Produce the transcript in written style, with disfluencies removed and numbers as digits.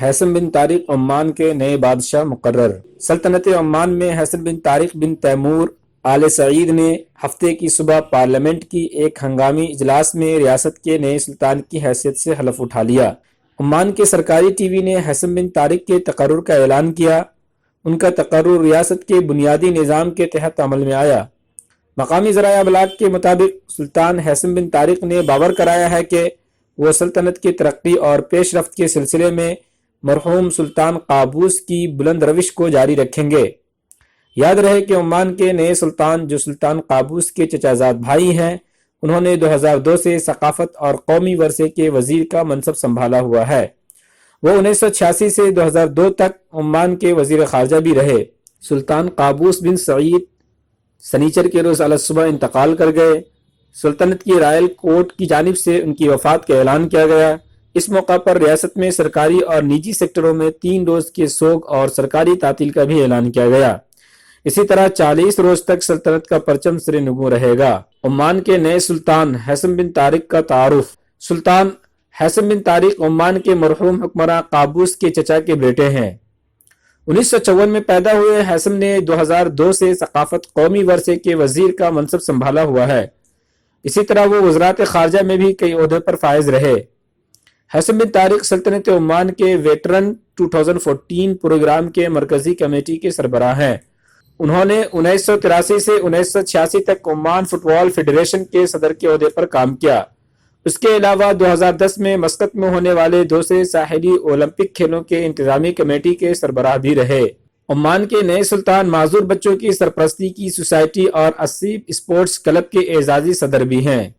हैसम बिन Tariq Oman के नए बादशाह मुकर्रर। सल्तनत ओमान में हैसम बिन तारिक बिन तैमूर आल सईद ने हफ्ते की सुबह पार्लियामेंट की एक हंगामी इजलास में रियासत के नए सुल्तान की हैसियत से हलफ उठा लिया। ओमान के सरकारी टीवी ने हैसम बिन तारिक के तकर्रुर का ऐलान किया। उनका तकर्रुर रियासत के बुनियादी निज़ाम के तहत अमल में आया। मकामी ज़राए अबलाग के मुताबिक सुल्तान हैसम बिन तारिक ने बावर कराया है कि वो सल्तनत की तरक्की और पेशरफ्त के सिलसिले में मरहूम सुल्तान काबूस की बुलंद रविश को जारी रखेंगे। याद रहे कि ओमान के नए सुल्तान, जो सुल्तान काबूस के चचाजाद भाई हैं, उन्होंने 2002 से सकाफत और कौमी वरसे के वजीर का मनसब संभाला हुआ है। वो 1986 से 2002 तक ओमान के वजीर खारजा भी रहे। सुल्तान काबूस बिन सईद सनीचर के रोज़ अलसुबह इंतकाल कर गए। सुल्तनत की रॉयल कोर्ट की जानिब से उनकी वफात का ऐलान किया गया। इस मौका पर रियासत में सरकारी और निजी सेक्टरों में 3 रोज़ के सोग और सरकारी तातील का भी ऐलान किया गया। इसी तरह 40 रोज तक सल्तनत का परचम सरे नगू रहेगा। ओमान के नए सुल्तान हैसम बिन तारिक का तारुफ। सुल्तान हैसम बिन तारिक ओमान के मरहूम हुक्मरान काबूस के चचा के बेटे हैं। 1954 में पैदा हुए हैसम ने 2002 से सकाफत कौमी वरसे के वजीर का मनसब संभाला हुआ है। इसी तरह वो वज़रात खारजा में भी कई ओहदे पर फायज रहे। हैसम बिन तारिक सल्तनत ओमान के वेटरन 2014 प्रोग्राम के मरकजी कमेटी के सरबराह हैं। उन्होंने 1983 से 1986 तक ओमान फुटबॉल फेडरेशन के सदर के ओहदे पर काम किया। उसके अलावा 2010 में मस्कत में होने वाले दूसरे साहिली ओलंपिक खेलों के इंतजामी कमेटी के सरबराह भी रहे। ओमान के नए सुल्तान माजूर बच्चों की सरपरस्ती की सोसाइटी और असीब स्पोर्ट्स क्लब के एजाजी सदर भी हैं।